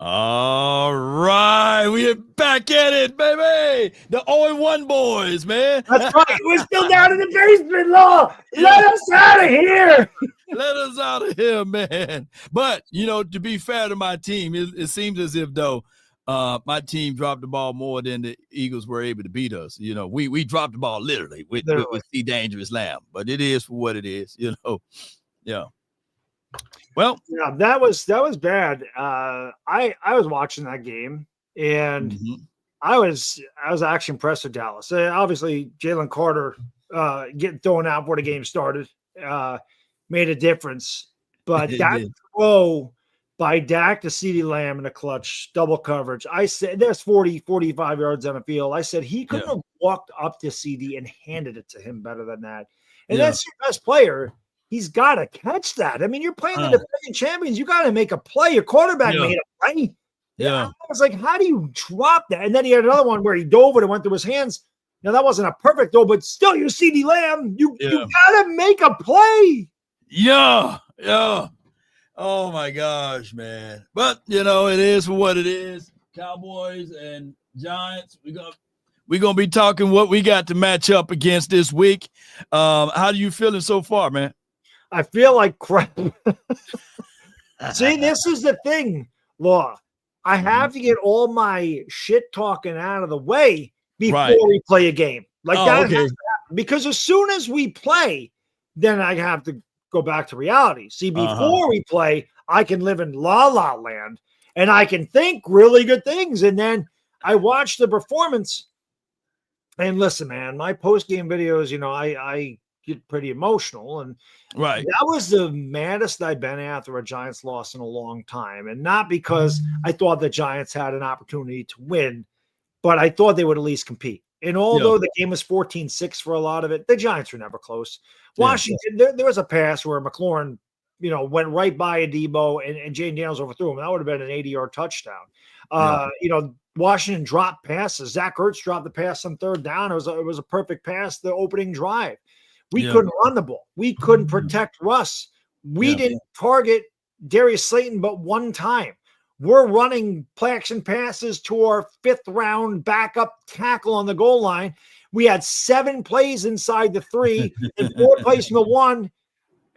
All right, we are back at it, baby. The 0-1 boys, man. That's right. We're still down in the basement, Law. Let us out of here. Let us out of here, man. But, to be fair to my team, it seems as if, though, my team dropped the ball more than the Eagles were able to beat us. We dropped the ball literally with C. Dangerous Lamb. But it is for what it is, Yeah. Well, yeah, that was bad. I was watching that game, and I was actually impressed with Dallas. Obviously, Jalen Carter getting thrown out before the game started made a difference, but that throw by Dak to CeeDee Lamb in a clutch double coverage, I said there's 45 yards on the field. I said he couldn't have walked up to CeeDee and handed it to him better than that, and that's your best player. He's got to catch that. I mean, you're playing the defending champions. You got to make a play. Your quarterback made a play. Yeah. I was like, how do you drop that? And then he had another one where he dove it and went through his hands. Now, that wasn't a perfect throw, but still, you're CeeDee Lamb. You got to make a play. Yeah. Oh, my gosh, man. But, it is for what it is. Cowboys and Giants, we're going to be talking what we got to match up against this week. How are you feeling so far, man? I feel like crap. See, this is the thing, Law. I have to get all my shit talking out of the way before we play a game. Like that has to happen. Because as soon as we play, then I have to go back to reality. See, before we play, I can live in la land and I can think really good things. And then I watch the performance. And listen, man, my post-game videos, I get pretty emotional, and that was the maddest I've been after a Giants loss in a long time. And not because I thought the Giants had an opportunity to win, but I thought they would at least compete. And although the game was 14-6 for a lot of it, the Giants were never close. Washington, there was a pass where McLaurin, went right by Adebo and Jane Daniels overthrew him. That would have been an 80-yard touchdown. Washington dropped passes. Zach Ertz dropped the pass on third down. It was a perfect pass, the opening drive. We couldn't run the ball. We couldn't protect Russ. We didn't target Darius Slayton but one time. We're running play action passes to our 5th-round backup tackle on the goal line. We had 7 plays inside the 3 and 4 plays from the 1.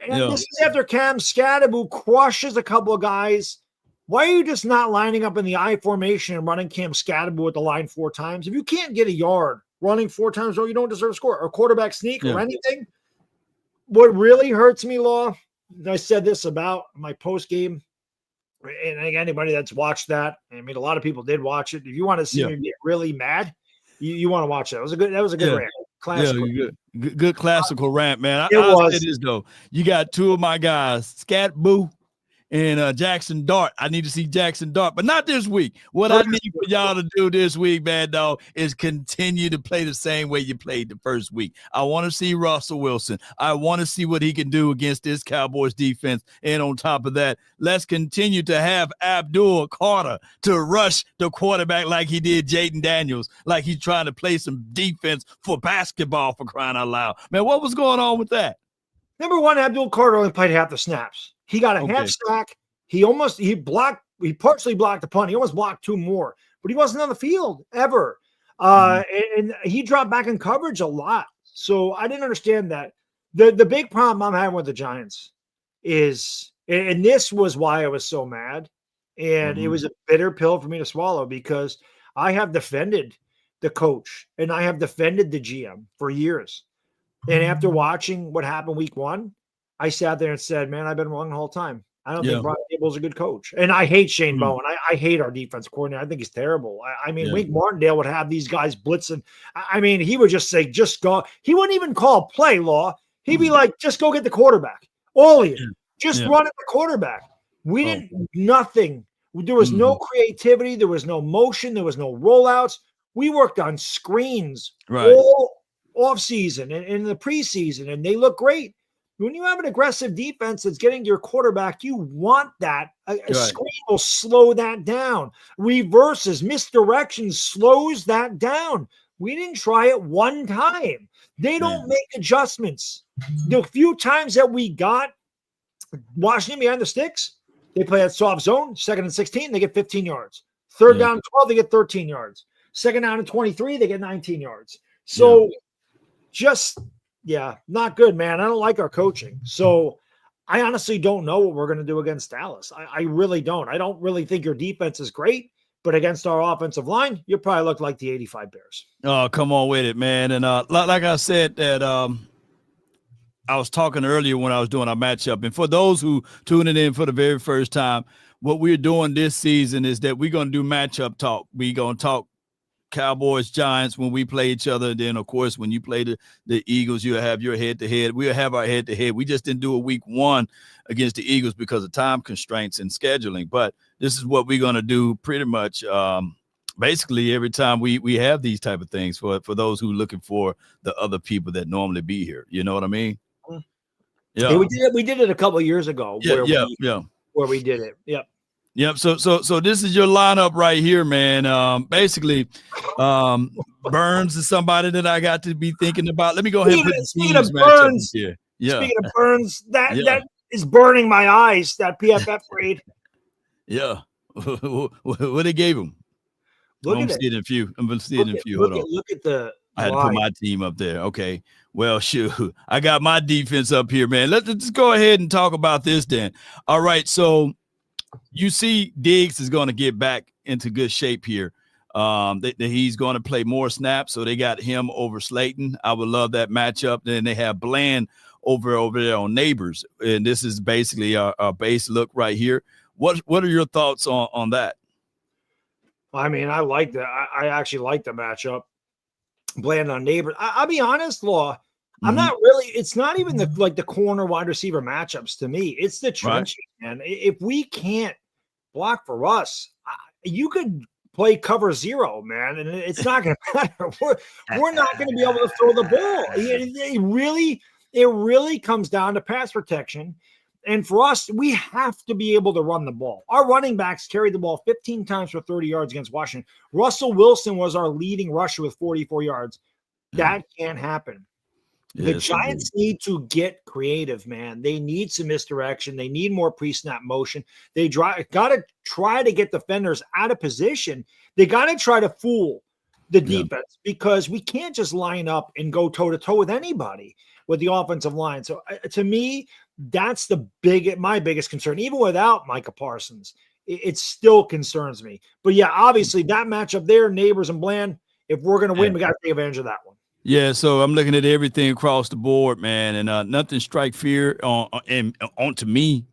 And this is after Cam Scadaboo crushes a couple of guys. Why are you just not lining up in the I formation and running Cam Scadaboo at the line 4 times? If you can't get a yard running 4 times, or you don't deserve a score, or quarterback sneak or anything. What really hurts me, Law, I said this about my post game, and I think anybody that's watched that, I mean, a lot of people did watch it. If you want to see me get really mad, you want to watch that. That was a good rant. Classical. Good classical rant, man. I'll say this though. You got 2 of my guys, Scat Boo and Jackson Dart. I need to see Jackson Dart, but not this week. What I need for y'all to do this week, Bad Dog, is continue to play the same way you played the first week. I want to see Russell Wilson. I want to see what he can do against this Cowboys defense. And on top of that, let's continue to have Abdul Carter to rush the quarterback like he did Jaden Daniels, like he's trying to play some defense for basketball, for crying out loud. Man, what was going on with that? Number one, Abdul Carter only played half the snaps. He got a half sack. He partially blocked the punt. He almost blocked 2 more, but he wasn't on the field ever. And he dropped back in coverage a lot. So I didn't understand that. The big problem I'm having with the Giants is, and this was why I was so mad, and it was a bitter pill for me to swallow, because I have defended the coach and I have defended the GM for years. And after watching what happened week 1, I sat there and said, man, I've been wrong the whole time. I don't think Brian Daboll's a good coach. And I hate Shane Bowen. I hate our defense coordinator. I think he's terrible. I mean, Wink Martindale would have these guys blitzing. I mean, he would just say, just go. He wouldn't even call play, Law. He'd be like, just go get the quarterback. All of you. Just run at the quarterback. We didn't nothing. There was no creativity. There was no motion. There was no rollouts. We worked on screens all offseason and in the preseason, and they look great. When you have an aggressive defense that's getting to your quarterback, you want that. A screen will slow that down. Reverses, misdirections slows that down. We didn't try it one time. They don't make adjustments. The few times that we got Washington behind the sticks, They play at soft zone, 2nd and 16, they get 15 yards. 3rd down and 12, they get 13 yards. 2nd down and 23, they get 19 yards. So not good, man. I don't like our coaching. So I honestly don't know what we're going to do against Dallas. I really don't. I don't really think your defense is great, but against our offensive line, you probably look like the 85 Bears. Oh, come on with it, man. And like I said, that I was talking earlier when I was doing our matchup. And for those who tuning in for the very first time, what we're doing this season is that we're going to do matchup talk. We're going to talk Cowboys, Giants when we play each other. And then, of course, when you play the Eagles, you'll have your head-to-head. We'll have our head-to-head. We just didn't do a week 1 against the Eagles because of time constraints and scheduling. But this is what we're going to do pretty much basically every time we have these type of things for those who are looking for the other people that normally be here. You know what I mean? Yeah, we did it a couple of years ago. Where we did it. Yep. So this is your lineup right here, man. Basically, Burns is somebody that I got to be thinking about. Let me go ahead and put the teams Burns here. Yeah. Speaking of Burns, that is burning my eyes. That PFF grade. Yeah. What they gave him? I'm seeing a few. Hold on. Look at the. I had to put my team up there. Okay. Well, shoot. I got my defense up here, man. Let's just go ahead and talk about this then. All right. So you see Diggs is going to get back into good shape here. He's going to play more snaps. So they got him over Slayton. I would love that matchup. Then they have Bland over there on Neighbors. And this is basically our base look right here. What are your thoughts on that? I mean, I like that. I actually like the matchup. Bland on Neighbors. I'll be honest, Law. I'm not really. It's not even the corner wide receiver matchups to me. It's the trenches, man. If we can't block for us, you could play cover 0, man, and it's not going to matter. We're not going to be able to throw the ball. It really comes down to pass protection. And for us, we have to be able to run the ball. Our running backs carried the ball 15 times for 30 yards against Washington. Russell Wilson was our leading rusher with 44 yards. That can't happen. The Giants need to get creative, man. They need some misdirection. They need more pre-snap motion. They got to try to get defenders out of position. They got to try to fool the defense because we can't just line up and go toe-to-toe with anybody with the offensive line. So to me, that's my biggest concern. Even without Micah Parsons, it still concerns me. But yeah, obviously that matchup there, Neighbors and Bland, if we're going to win, we got to take advantage of that one. Yeah, so I'm looking at everything across the board, man, and nothing strike fear onto me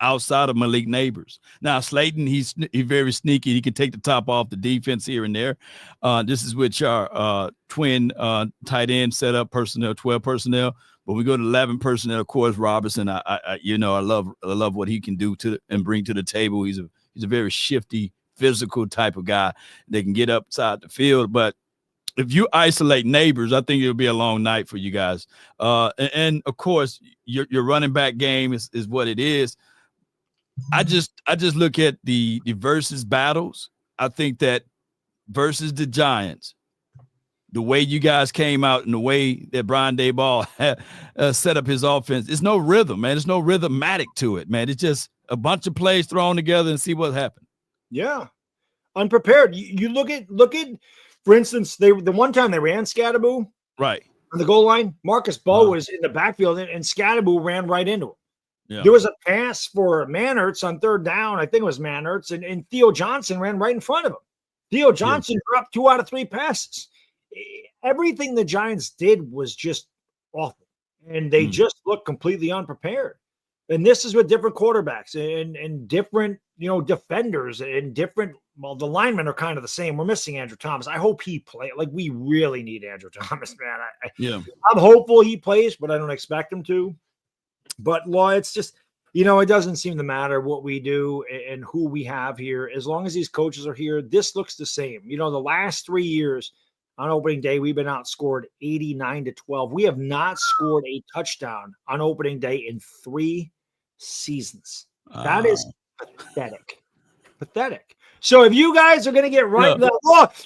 outside of Malik Neighbors. Now, Slayton, he's very sneaky. He can take the top off the defense here and there. This is which our twin tight end setup personnel, 12 personnel. But we go to 11 personnel. Of course, Robinson. I love what he can do and bring to the table. He's a very shifty, physical type of guy that can get upside the field. But if you isolate Neighbors, I think it'll be a long night for you guys. And of course, your running back game is what it is. I just look at the versus battles. I think that versus the Giants, the way you guys came out and the way that Brian Daboll set up his offense, there's no rhythm, man. There's no rhythmatic to it, man. It's just a bunch of plays thrown together and see what happened. Yeah, unprepared. You look at. For instance, the one time they ran Scatterboo right on the goal line, Marcus Bowe was in the backfield and Scatterboo ran right into him. Yeah. There was a pass for Manhertz on 3rd down. I think it was Manhertz, and Theo Johnson ran right in front of him. Theo Johnson dropped 2 out of 3 passes. Everything the Giants did was just awful, and they just looked completely unprepared. And this is with different quarterbacks and different, defenders and different. Well, the linemen are kind of the same. We're missing Andrew Thomas. I hope he plays. Like, we really need Andrew Thomas, man. I'm hopeful he plays, but I don't expect him to. But, Law, it's just, it doesn't seem to matter what we do and who we have here. As long as these coaches are here, this looks the same. The last 3 years on opening day, we've been outscored 89-12. We have not scored a touchdown on opening day in 3 seasons. That is pathetic. So if you guys are going to get right,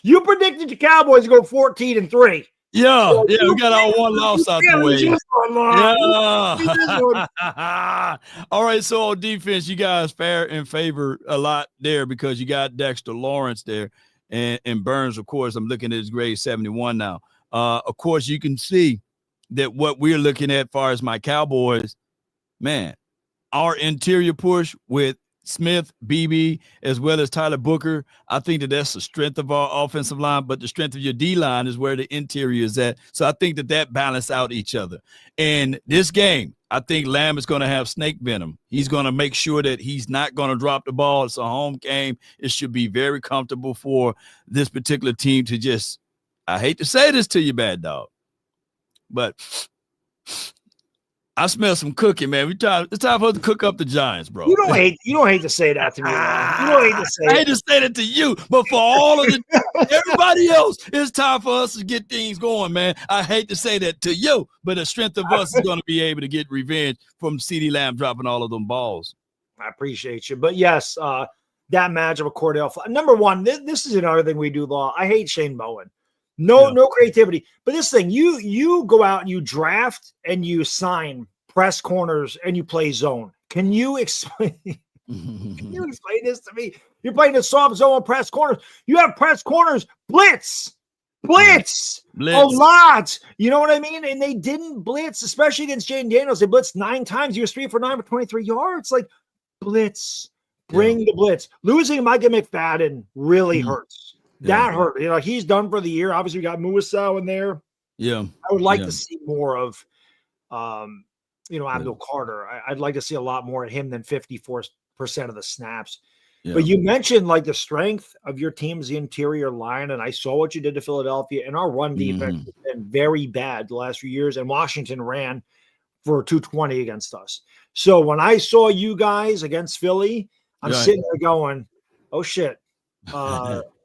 you predicted the Cowboys to go 14-3. Yeah, we got our one loss out the way. Yeah. All right. So on defense, you guys fare in favor a lot there because you got Dexter Lawrence there and Burns, of course. I'm looking at his grade 71 now. Of course, you can see that what we're looking at as far as my Cowboys, man, our interior push with Smith, BB, as well as Tyler Booker. I think that's the strength of our offensive line, but the strength of your D-line is where the interior is at. So I think that balance out each other. And this game, I think Lamb is going to have snake venom. He's going to make sure that he's not going to drop the ball. It's a home game. It should be very comfortable for this particular team to just, I hate to say this to you, Bad Dog, but I smell some cooking, man. It's time for us to cook up the Giants, bro. You don't hate to say that to me. You don't hate to say I hate to say that to you, but for all of everybody else, it's time for us to get things going, man. I hate to say that to you, but the strength of us is going to be able to get revenge from CeeDee Lamb dropping all of them balls. I appreciate you. But yes, that matchup of Cordell. Number one, this is another thing we do, Law. I hate Shane Bowen. No creativity. But this thing, you go out and you draft and you sign press corners and you play zone. Can you explain? Can you explain this to me? You're playing a soft zone press corners. You have press corners, blitz a lot. You know what I mean? And they didn't blitz, especially against Jaden Daniels. They blitzed 9 times. He was 3 for 9 for 23 yards. Like blitz, bring the blitz. Losing Micah McFadden really hurts. That hurt. You know, he's done for the year. Obviously, we got Muasau in there. Yeah. I would like to see more of, Abdul Carter. I'd like to see a lot more of him than 54% of the snaps. Yeah. But you mentioned like the strength of your team's interior line, and I saw what you did to Philadelphia, and our run defense has been very bad the last few years, and Washington ran for 220 against us. So when I saw you guys against Philly, I'm sitting there going, oh, shit.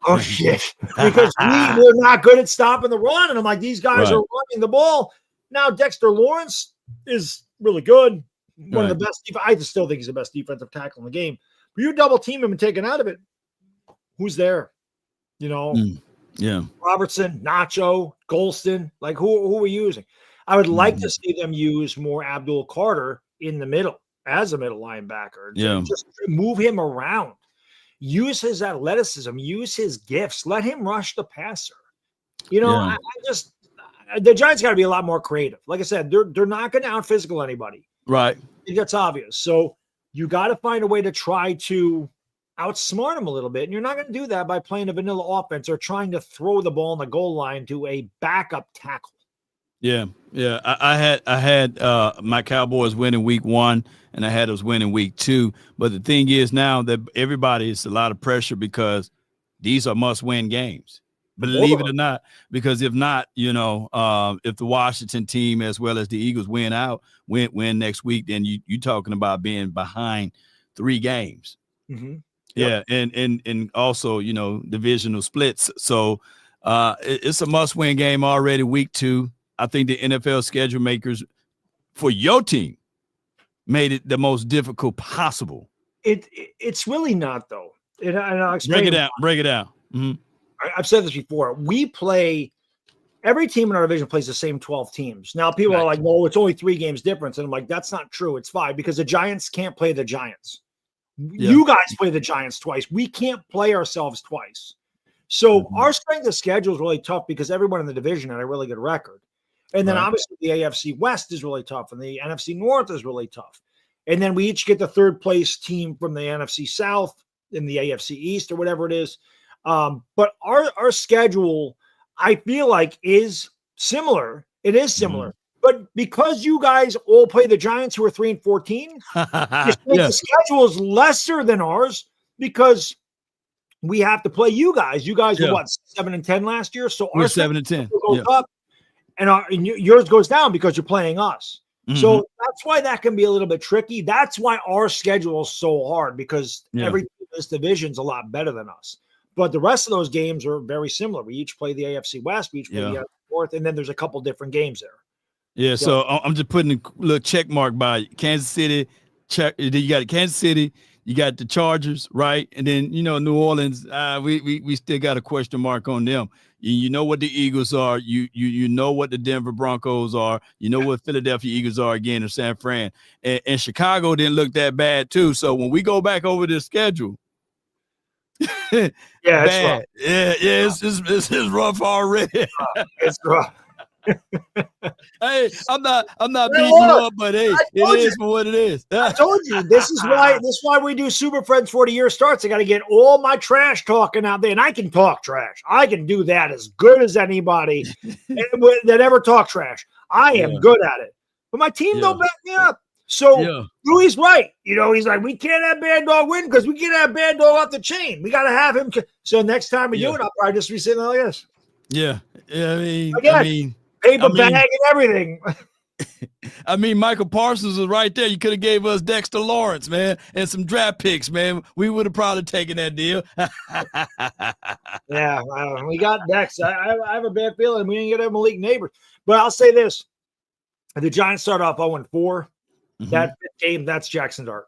Oh, shit. Because we're not good at stopping the run. And I'm like, these guys are running the ball. Now, Dexter Lawrence is really good. One of the best. I just still think he's the best defensive tackle in the game. But you double team him and take him out of it. Who's there? You know? Robertson, Nacho, Golston. Like, who are we using? I would like to see them use more Abdul Carter in the middle as a middle linebacker. Just move him around. Use his athleticism, use his gifts, let him rush the passer. You know, the Giants got to be a lot more creative. Like I said, they're not going to out physical anybody. Right. I think that's obvious. So you got to find a way to try to outsmart them a little bit. And you're not going to do that by playing a vanilla offense or trying to throw the ball on the goal line to a backup tackle. Yeah. I had my Cowboys winning week 1, and I had us winning week 2. But the thing is now that everybody is a lot of pressure because these are must-win games. Believe it or not, because if not, if the Washington team as well as the Eagles win next week, then you talking about being behind 3 games. Mm-hmm. Yep. Yeah, and also divisional splits. So it's a must-win game already. Week 2. I think the NFL schedule makers for your team made it the most difficult possible. It's really not, though. And I'll explain. Break it down. Mm-hmm. I've said this before. Every team in our division plays the same 12 teams. Now, people are like, well, it's only 3 games difference. And I'm like, that's not true. It's 5 because the Giants can't play the Giants. Yeah. You guys play the Giants twice. We can't play ourselves twice. So our strength of schedule is really tough because everyone in the division had a really good record. And then obviously the AFC West is really tough and the NFC North is really tough. And then we each get the 3rd place team from the NFC South in the AFC East or whatever it is. But our schedule, I feel like, is similar. It is similar. But because you guys all play the Giants who are 3-14, the schedule is lesser than ours because we have to play you guys. You guys were 7-10 last year. So we're 7-10. Goes up. And yours goes down because you're playing us. Mm-hmm. So that's why that can be a little bit tricky. That's why our schedule is so hard because every team in this division is a lot better than us. But the rest of those games are very similar. We each play the AFC West, we each play the AFC North, and then there's a couple different games there. Yeah, so I'm just putting a little check mark by Kansas City. You got Kansas City, You got the Chargers, right? And then, you know, New Orleans, we still got a question mark on them. You know what the Eagles are. You know what the Denver Broncos are. You know what Philadelphia Eagles are again in San Fran. And Chicago didn't look that bad too. So when we go back over the schedule, yeah, it's bad. rough. Yeah, it's rough already. It's rough. Hey, I'm not beating you up, but hey, it is for what it is. I told you this is why we do Super Friends 40 year starts. I got to get all my trash talking out there, and I can talk trash. I can do that as good as anybody that ever talk trash. I am good at it, but my team don't back me up. So Louis right. You know, he's like, we can't have Bad Dog win because we can't have Bad Dog off the chain. We got to have him. So next time we do it, I'll probably just be sitting like this. Yeah. I mean. Paper bag and everything. I mean, Micah Parsons was right there. You could have gave us Dexter Lawrence, man, and some draft picks, man. We would have probably taken that deal. Yeah, we got Dex. I have a bad feeling we didn't get a Malik Neighbors. But I'll say this. The Giants start off 0-4. That game, that's Jackson Dart.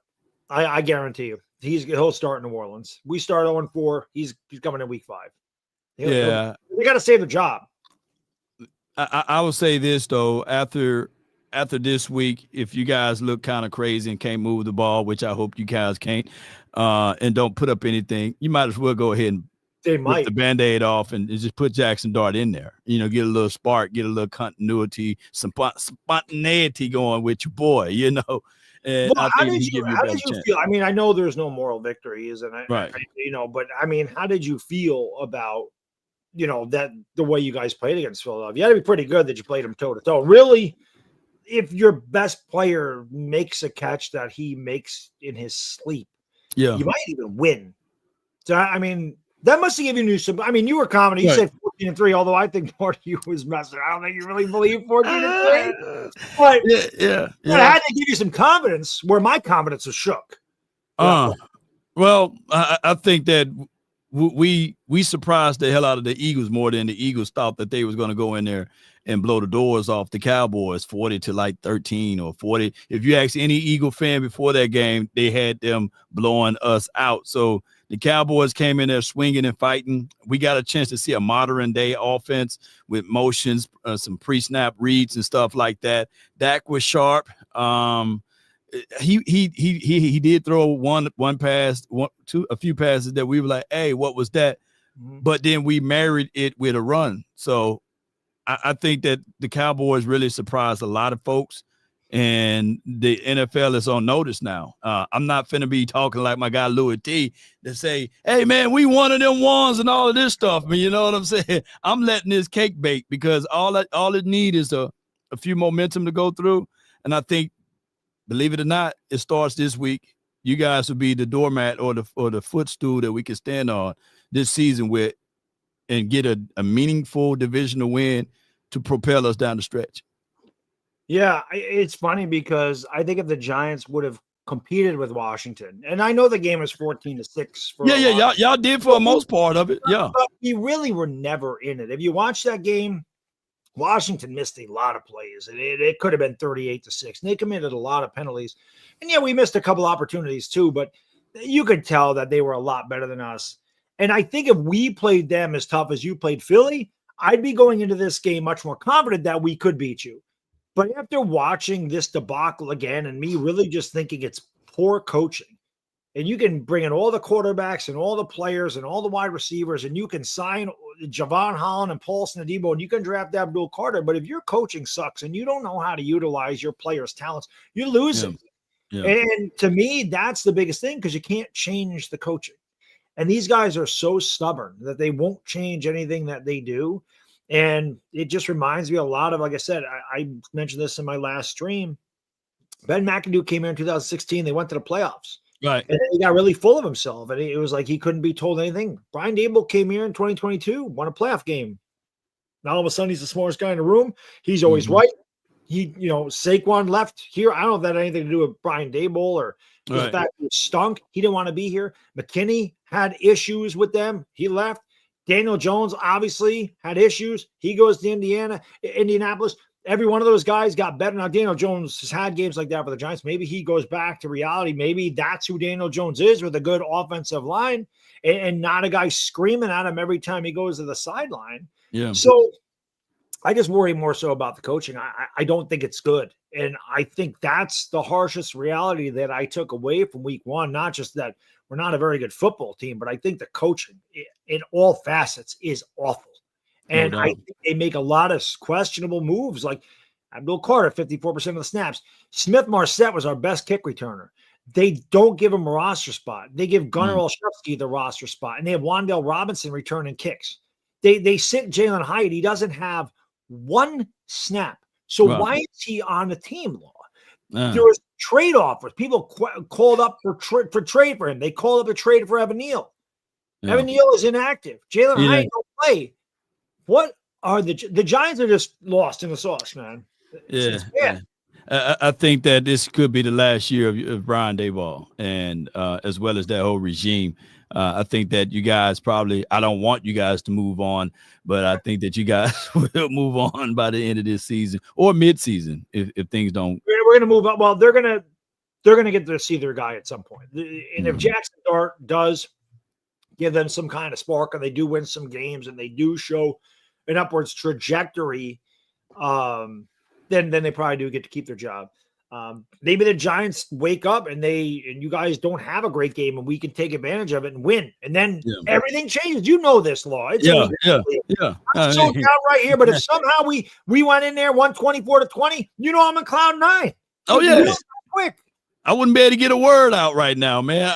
I guarantee you. He'll start in New Orleans. We start 0-4. He's coming in week 5. They got to save the job. I will say this though, after this week, if you guys look kind of crazy and can't move the ball, which I hope you guys can't, and don't put up anything, you might as well go ahead and rip the Band-Aid off and just put Jackson Dart in there. You know, get a little spark, get a little continuity, some spontaneity going with your boy, you know. And well, how did you feel? I mean, I know there's no moral victories, and but I mean, how did you feel about that the way you guys played against Philadelphia? You had to be pretty good that you played them toe to toe. Really, if your best player makes a catch that he makes in his sleep, you might even win. So, I mean, that must have given you some. I mean, you were confident. You said 14-3, although I think part of you was messing. I don't think you really believe 14-3. But it had to give you some confidence where my confidence was shook. Well, I think that we surprised the hell out of the Eagles more than the Eagles thought that they was going to go in there and blow the doors off the Cowboys 40-13 or 40. If you ask any Eagle fan before that game, they had them blowing us out. So the Cowboys came in there swinging and fighting. We got a chance to see a modern day offense with motions, some pre-snap reads and stuff like that. Dak was sharp. He did throw one pass, a few passes that we were like, hey, what was that? But then we married it with a run. So I think that the Cowboys really surprised a lot of folks, and the NFL is on notice now. I'm not finna be talking like my guy Louis T to say, hey man, we one of them ones and all of this stuff. But you know what I'm saying? I'm letting this cake bake because all it need is a few momentum to go through. And I think, believe it or not, it starts this week. You guys will be the doormat or the footstool that we can stand on this season with and get a meaningful divisional win to propel us down the stretch. Yeah, it's funny because I think if the Giants would have competed with Washington, and I know the game was 14-6. Y'all did for the most part of it. Yeah, but we really were never in it. If you watch that game, Washington missed a lot of plays, and it could have been 38-6. And they committed a lot of penalties, and we missed a couple opportunities too. But you could tell that they were a lot better than us. And I think if we played them as tough as you played Philly, I'd be going into this game much more confident that we could beat you. But after watching this debacle again, and me really just thinking it's poor coaching, and you can bring in all the quarterbacks and all the players and all the wide receivers, and you can sign Javon Holland and Paulson Adebo, and you can draft Abdul Carter. But if your coaching sucks and you don't know how to utilize your players' talents, you're losing. Yeah. And to me, that's the biggest thing, because you can't change the coaching. And these guys are so stubborn that they won't change anything that they do. And it just reminds me a lot of, like I said, I mentioned this in my last stream. Ben McAdoo came here in 2016. They went to the playoffs. Right. And he got really full of himself. And it was like he couldn't be told anything. Brian Daboll came here in 2022, won a playoff game. Now all of a sudden he's the smartest guy in the room. He's always right. Saquon left here. I don't know if that had anything to do with Brian Daboll or the fact he stunk. He didn't want to be here. McKinney had issues with them. He left. Daniel Jones obviously had issues. He goes to Indianapolis. every one of those guys got better. Now, Daniel Jones has had games like that for the Giants. Maybe he goes back to reality. Maybe that's who Daniel Jones is, with a good offensive line and not a guy screaming at him every time he goes to the sideline. Yeah. So I just worry more so about the coaching. I don't think it's good. And I think that's the harshest reality that I took away from week one. Not just that we're not a very good football team, but I think the coaching in all facets is awful. And I think they make a lot of questionable moves, like Abdul Carter, 54% of the snaps. Smith Marset was our best kick returner. They don't give him a roster spot. They give Gunnar Olszewski the roster spot, and they have Wan'Dale Robinson returning kicks. They sit Jalen Hyatt. He doesn't have one snap. So why is he on the team, Law? There was trade offers. People called up for trade for him. They called up a trade for Evan Neal. Evan Neal is inactive. Jalen Hyatt don't play. What are the Giants are just lost in the sauce, man. I think that this could be the last year of Brian Daboll, and as well as that whole regime. I think that you guys probably, I don't want you guys to move on, but I think that you guys will move on by the end of this season or mid-season if things don't. We're going to move up. Well, they're going to get to see their guy at some point. And if Jackson Dart does give them some kind of spark, and they do win some games, and they do show an upwards trajectory, then they probably do get to keep their job. Maybe the Giants wake up and you guys don't have a great game, and we can take advantage of it and win. And then everything changes. You know this, Law. I'm so down right here. But if somehow we went in there 124-20, I'm in cloud 9. Oh yeah, quick. I wouldn't be able to get a word out right now, man.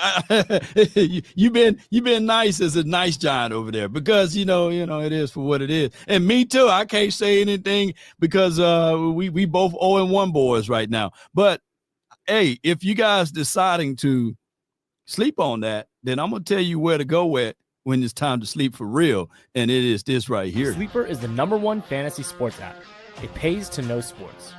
You've been nice as a nice Giant over there, because it is for what it is. And me too. I can't say anything because we both 0-1 boys right now. But hey, if you guys deciding to sleep on that, then I'm gonna tell you where to go at when it's time to sleep for real, and it is this right here. Sleeper is the #1 fantasy sports app. It pays to know sports.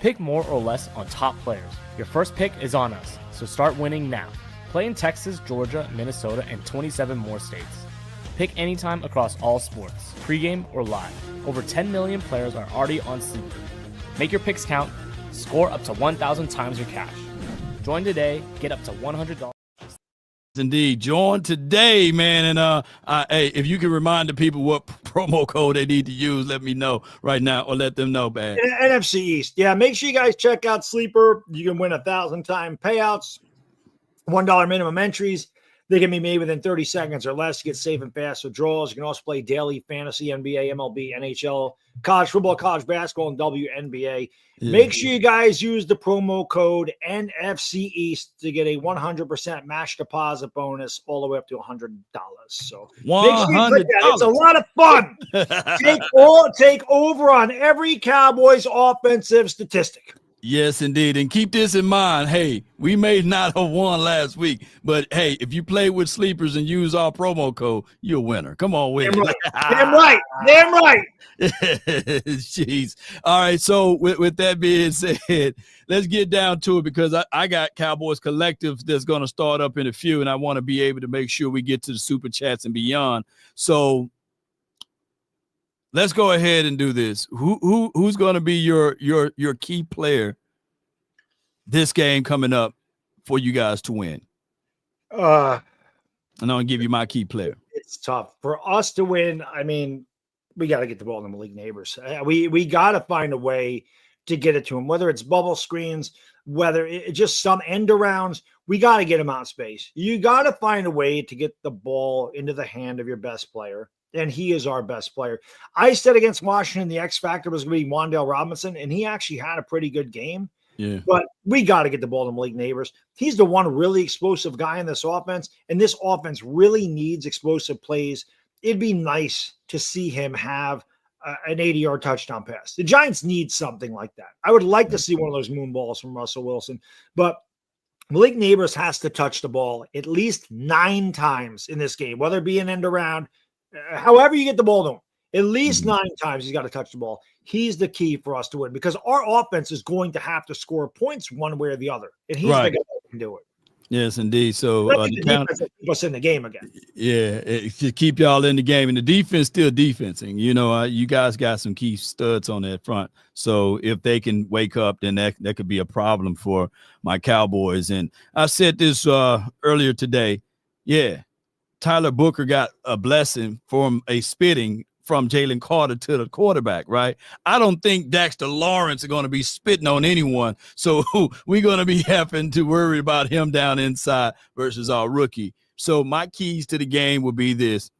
Pick more or less on top players. Your first pick is on us, so start winning now. Play in Texas, Georgia, Minnesota, and 27 more states. Pick anytime across all sports, pregame or live. Over 10 million players are already on Sleeper. Make your picks count. Score up to 1,000 times your cash. Join today. Get up to $100. Indeed, join today, man. And hey, if you can remind the people what promo code they need to use, let me know right now, or let them know, man. NFC East, make sure you guys check out Sleeper. You can win 1,000-time payouts, $1 minimum entries. They can be made within 30 seconds or less to get safe and fast withdrawals. You can also play daily fantasy, NBA, MLB, NHL, college football, college basketball, and WNBA. Make sure you guys use the promo code NFC East to get a 100% match deposit bonus all the way up to $100. So make sure you click that. It's a lot of fun. Take over on every Cowboys offensive statistic. Yes, indeed. And keep this in mind. Hey, we may not have won last week, but hey, if you play with sleepers and use our promo code, you're a winner. Come on, win. Damn right. Jeez. All right. So with that being said, let's get down to it, because I got Cowboys Collective that's going to start up in a few, and I want to be able to make sure we get to the super chats and beyond. So let's go ahead and do this. Who's going to be your key player this game coming up for you guys to win? And I'm going to give you my key player. It's tough for us to win. I mean, we got to get the ball in the Malik Neighbors. We got to find a way to get it to him, whether it's bubble screens, whether it's just some end arounds. We got to get him out of space. You got to find a way to get the ball into the hand of your best player. And he is our best player. I said against Washington, the X factor was going to be Wan'Dale Robinson, and he actually had a pretty good game. Yeah. But we got to get the ball to Malik Neighbors. He's the one really explosive guy in this offense, and this offense really needs explosive plays. It'd be nice to see him have an 80-yard touchdown pass. The Giants need something like that. I would like to see one of those moon balls from Russell Wilson, but Malik Neighbors has to touch the ball at least 9 times in this game, whether it be an end around, however you get the ball to him. At least 9 times he's got to touch the ball. He's the key for us to win, because our offense is going to have to score points one way or the other, and he's the guy that can do it. Yes, indeed. So the defense will keep us in the game again. Yeah, to keep y'all in the game, and the defense still defensing. You know, you guys got some key studs on that front. So if they can wake up, then that could be a problem for my Cowboys. And I said this earlier today. Yeah, Tyler Booker got a blessing from a spitting from Jalen Carter to the quarterback, right? I don't think Dexter Lawrence is going to be spitting on anyone. So we're going to be having to worry about him down inside versus our rookie. So my keys to the game will be this.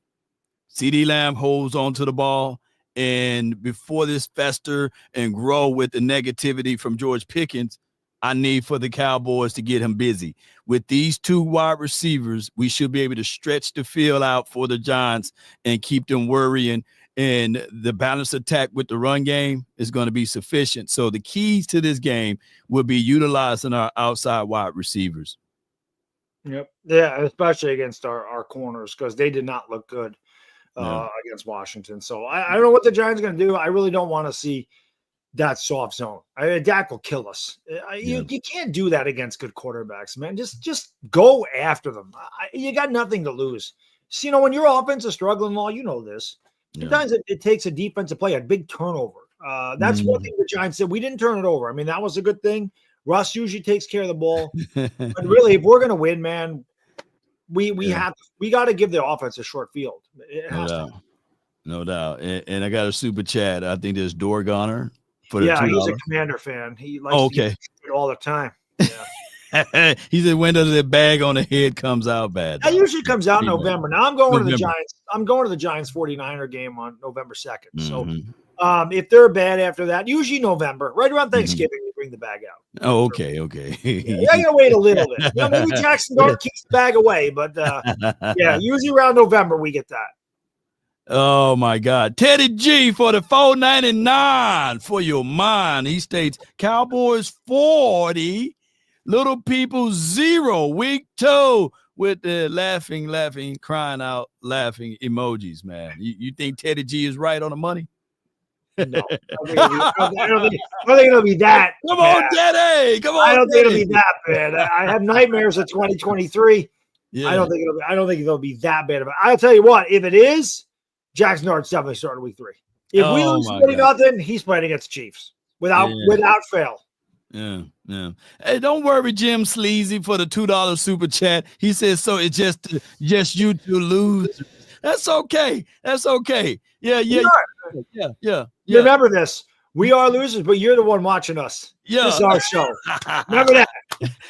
CeeDee Lamb holds on to the ball. And before this fester and grow with the negativity from George Pickens, I need for the Cowboys to get him busy. With these two wide receivers, we should be able to stretch the field out for the Giants and keep them worrying. And the balanced attack with the run game is going to be sufficient. So the keys to this game will be utilizing our outside wide receivers. Yep. Yeah, especially against our corners, because they did not look good against Washington. So I don't know what the Giants are going to do. I really don't want to see that soft zone. Dak will kill us. You can't do that against good quarterbacks, man. Just go after them. You got nothing to lose. So, when your offense is struggling, you know this. Sometimes it takes a defensive play, a big turnover. That's one thing the Giants did. We didn't turn it over. I mean, that was a good thing. Russ usually takes care of the ball. But really, if we're going to win, man, we got to give the offense a short field. It has to. No doubt. And I got a super chat. I think there's Dorgoner. He's a Commander fan. He likes to use it all the time. Yeah. He said, when does the bag on the head comes out bad? That usually comes out in November. Now I'm going to the Giants. I'm going to the Giants 49er game on November 2nd. So if they're bad after that, usually November, right around Thanksgiving, we bring the bag out. Oh, okay. Yeah, I gotta wait a little bit. Maybe Jackson Dart keeps the bag away, but usually around November we get that. Oh my God. Teddy G for the $4.99 for your mind. He states Cowboys 40, Little People 0, week 2 with the laughing, crying out, laughing emojis, man. You think Teddy G is right on the money? No. I don't think it'll be that. Come on, Teddy. Come on. I don't think it'll be that bad. I have nightmares of 2023. Yeah. I don't think it'll be that bad. I'll tell you what, if it is, Jackson Dart's definitely starting week 3. If we lose 40-0, he's playing against the Chiefs without fail. Yeah. Hey, don't worry, Jim Sleazy, for the $2 super chat. He says, so it's just you two lose. That's okay. Yeah. Remember this. We are losers, but you're the one watching us. Yeah. This is our show. Remember that.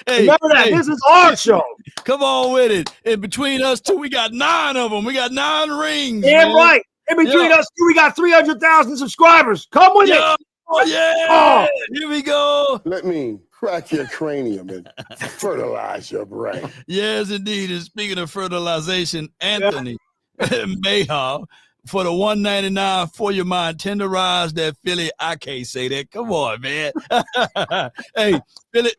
Remember that. This is our show. Come on with it. And between us two, we got 9 of them. We got 9 rings. Damn right. In between us two, we got 300,000 subscribers. Come with it. Oh, yeah. Here we go. Let me crack your cranium and fertilize your brain. Yes, indeed. And speaking of fertilization, Anthony Mayhaw for the $1.99 for your mind, tenderize that Philly. I can't say that. Come on, man. Hey,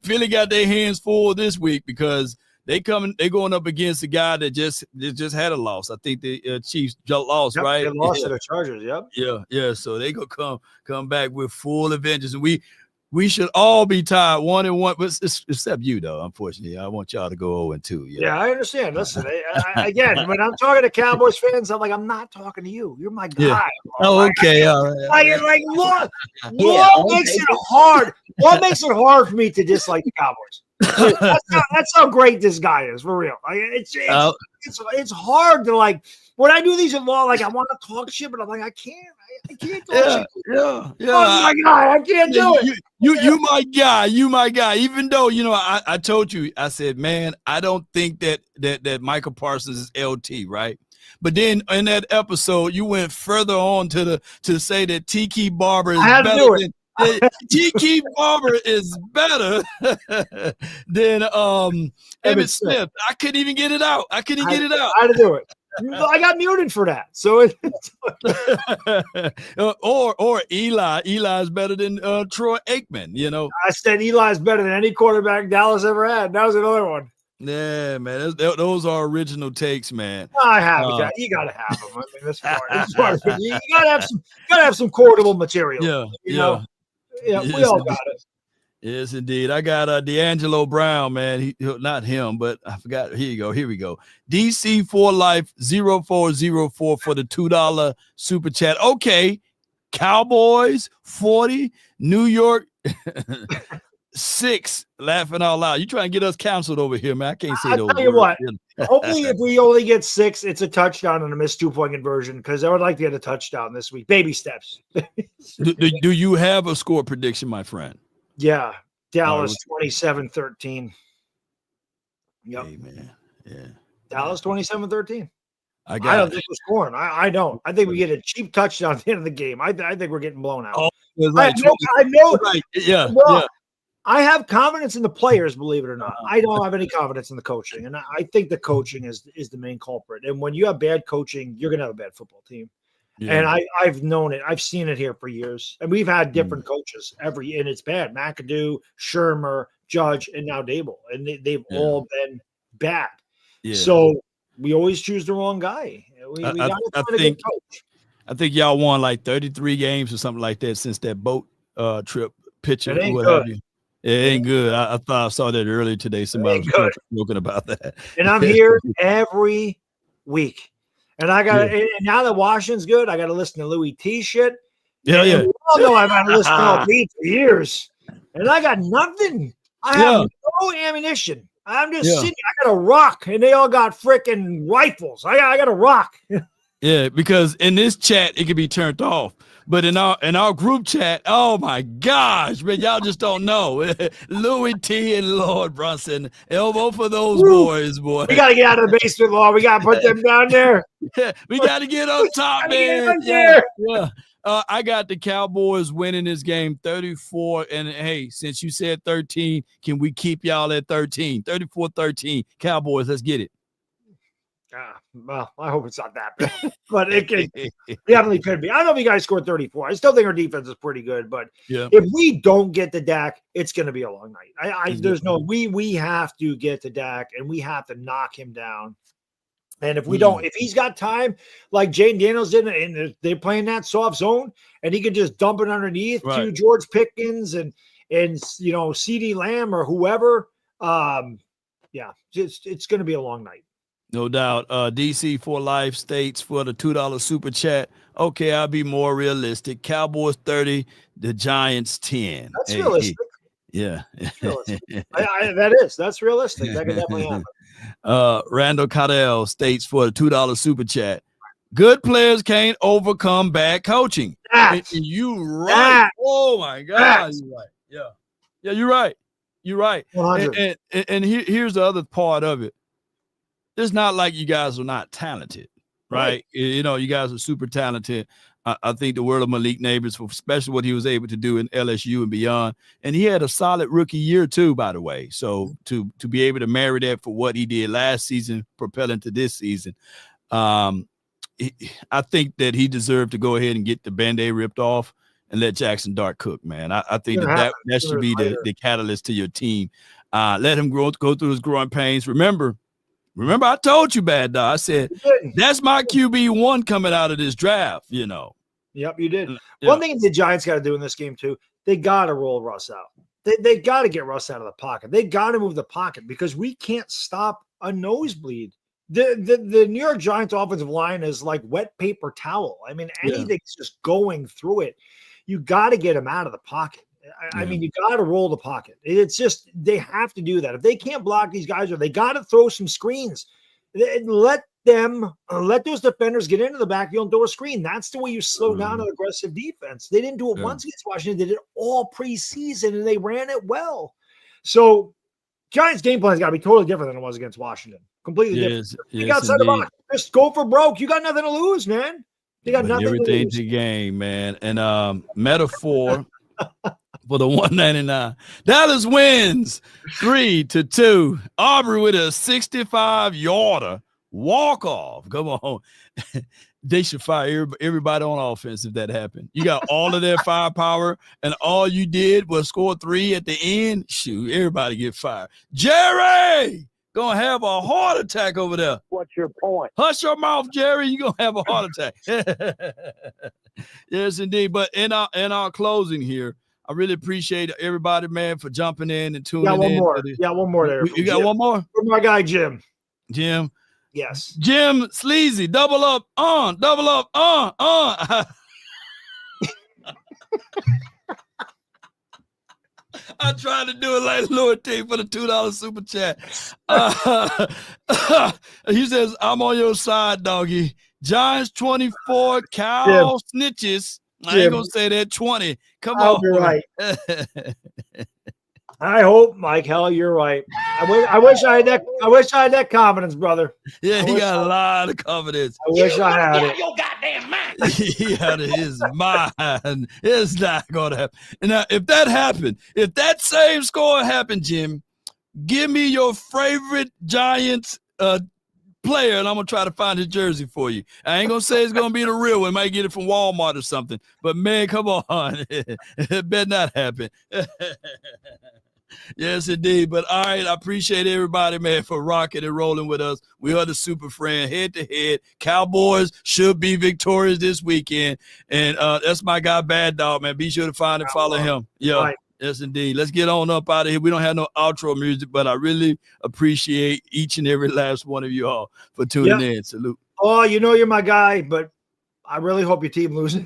Philly got their hands full this week because they're going up against a guy that just had a loss. I think the Chiefs lost, right? They lost to the Chargers. Yep. Yeah. So they gonna come back with full vengeance, and we should all be tied 1-1, except you, though. Unfortunately, I want y'all to go 0-2. Yeah, I understand. Listen, again, when I'm talking to Cowboys fans, I'm not talking to you. You're my guy. Yeah. Oh, okay, all right. What makes it hard? What makes it hard for me to dislike the Cowboys? That's how great this guy is, for real. It's hard to when I do these at law, I want to talk shit, but I'm I can't talk shit. Yeah. Oh my God, I can't do it. You my guy. Even though I told you, I said, man, I don't think that Micah Parsons is LT, right? But then in that episode, you went further on to say that Tiki Barber is better than. Tiki Barber is better than Emmitt Smith. I couldn't even get it out. I had to do it. I got muted for that. So or Eli. Eli's better than Troy Aikman, I said Eli's better than any quarterback Dallas ever had. That was another one. Yeah, man. Those are original takes, man. I have it. You gotta have them. I mean, that's part. You gotta have some quotable material. Yeah. Yeah, we all got it. Yes, indeed. I got D'Angelo Brown, man. He not him, but I forgot. Here you go. Here we go. DC for Life 0404 for the $2 super chat. Okay. Cowboys 40, New York 6. Laughing out loud. You trying to get us canceled over here, man. I can't say those. I'll tell you what. Hopefully, if we only get 6, it's a touchdown and a missed 2-point conversion, because I would like to get a touchdown this week. Baby steps. do you have a score prediction, my friend? Yeah. Dallas 27-13. Yep. Hey, man. Yeah. Dallas 27-13. I don't think we're scoring. I don't. I think we get a cheap touchdown at the end of the game. I think we're getting blown out. Oh, like I know. Right. Yeah. Well, yeah. I have confidence in the players, believe it or not. I don't have any confidence in the coaching. And I think the coaching is the main culprit. And when you have bad coaching, you're going to have a bad football team. Yeah. And I've known it. I've seen it here for years. And we've had different coaches and it's bad. McAdoo, Shermer, Judge, and now Dable. And they've all been bad. Yeah. So we always choose the wrong guy. I think y'all won like 33 games or something like that since that boat trip picture. It ain't good. It ain't good. I thought I saw that earlier today. Somebody was joking about that. And I'm here every week. And I got and now that Washington's good, I got to listen to Louis T shit. Yeah. We all know I've had to listen to Louis for years. And I got nothing. I have no ammunition. I'm just sitting. I got a rock, and they all got freaking rifles. I got a rock. Yeah, because in this chat it can be turned off, but in our group chat, oh my gosh, man, y'all just don't know. Louis T and Lord Brunson, elbow for those boys, boy. We got to get out of the basement, Law. We got to put them down there. We got to get up top, man. Yeah. I got the Cowboys winning this game 34. And hey, since you said 13, can we keep y'all at 13? 34-13. Cowboys, let's get it. Well, I hope it's not that bad, but it definitely could be. I don't know if you guys scored 34. I still think our defense is pretty good, but if we don't get the Dak, it's going to be a long night. We have to get the Dak, and we have to knock him down. And if we don't, if he's got time, like Jane Daniels did, and they're playing that soft zone, and he could just dump it underneath to George Pickens and CeeDee Lamb or whoever. It's going to be a long night. No doubt. DC for Life states for the $2 super chat. Okay, I'll be more realistic. Cowboys 30, the Giants 10. That's realistic. Yeah. That's realistic. That's realistic. That could definitely happen. Randall Caudell states for the $2 super chat. Good players can't overcome bad coaching. And you right. Oh my God. You're right. Yeah, you're right. You're right. And here's the other part of it. It's not like you guys are not talented, right? You guys are super talented. I think the word of Malik Neighbors, especially what he was able to do in LSU and beyond. And he had a solid rookie year too, by the way. So to be able to marry that for what he did last season, propelling to this season, I think that he deserved to go ahead and get the Band-Aid ripped off and let Jackson Dart cook, man. I think that should be the catalyst to your team. Let him go through his growing pains. Remember, I told you, Bad Dog. I said, that's my QB1 coming out of this draft, Yep, you did. Yeah. One thing the Giants got to do in this game, too, they got to roll Russ out. They got to get Russ out of the pocket. They got to move the pocket because we can't stop a nosebleed. The New York Giants offensive line is like wet paper towel. I mean, anything's just going through it. You got to get him out of the pocket. I mean, you got to roll the pocket. It's just they have to do that. If they can't block these guys, or they got to throw some screens. Let those defenders get into the backfield and throw a screen. That's the way you slow down an aggressive defense. They didn't do it once against Washington. They did it all preseason, and they ran it well. So Giants' game plan has got to be totally different than it was against Washington. Completely different. You got outside the box. Just go for broke. You got nothing to lose, man. You got nothing everything to lose. Game, man. And metaphor for the 199. Dallas wins 3-2. Aubrey with a 65-yarder walk-off. Come on. They should fire everybody on offense if that happened. You got all of their firepower, and all you did was score 3 at the end. Shoot, everybody get fired. Jerry! Gonna have a heart attack over there. What's your point? Hush your mouth, Jerry. You're gonna have a heart attack. Yes, indeed. But in our closing here, I really appreciate everybody, man, for jumping in and tuning in. One more. One more there. You got one more? For my guy, Jim. Jim. Yes. Jim Sleazy, double up, double up, I tried to do it like Lord T for the $2 super chat. He says, I'm on your side, doggy. Giants 24, cow snitches. I ain't gonna say that 20. Come on. You're right. I hope, Mike. Hell, you're right. I wish I had that. I wish I had that confidence, brother. Yeah, he got a lot of confidence. I wish I had it. Your goddamn mind. He out of his mind. It's not gonna happen. And now, if that happened, if that same score happened, Jim, give me your favorite Giants player, and I'm gonna try to find his jersey for you. I ain't gonna say it's gonna be the real one. Might get it from Walmart or something. But man, come on, it better not happen. Yes, indeed. But all right, I appreciate everybody, man, for rocking and rolling with us. We are the Super Friend, head to head. Cowboys should be victorious this weekend. And that's my guy, Bad Dog, man. Be sure to find and follow him. Yeah. Right. Yes, indeed. Let's get on up out of here. We don't have no outro music, but I really appreciate each and every last one of you all for tuning in. Salute. Oh, you know you're my guy, but I really hope your team loses.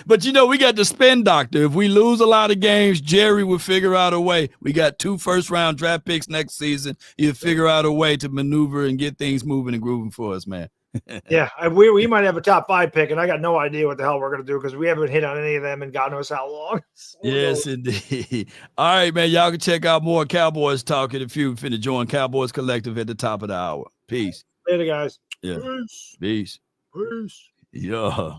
But you know, we got the spin doctor. If we lose a lot of games, Jerry will figure out a way. We got 2 first-round draft picks next season. He'll figure out a way to maneuver and get things moving and grooving for us, man. Yeah, we might have a top 5 pick, and I got no idea what the hell we're going to do because we haven't hit on any of them in God knows how long. Yes, indeed. All right, man. Y'all can check out more Cowboys talking if you finna join Cowboys Collective at the top of the hour. Peace. Later, guys. Yeah. Peace. Peace. Yeah.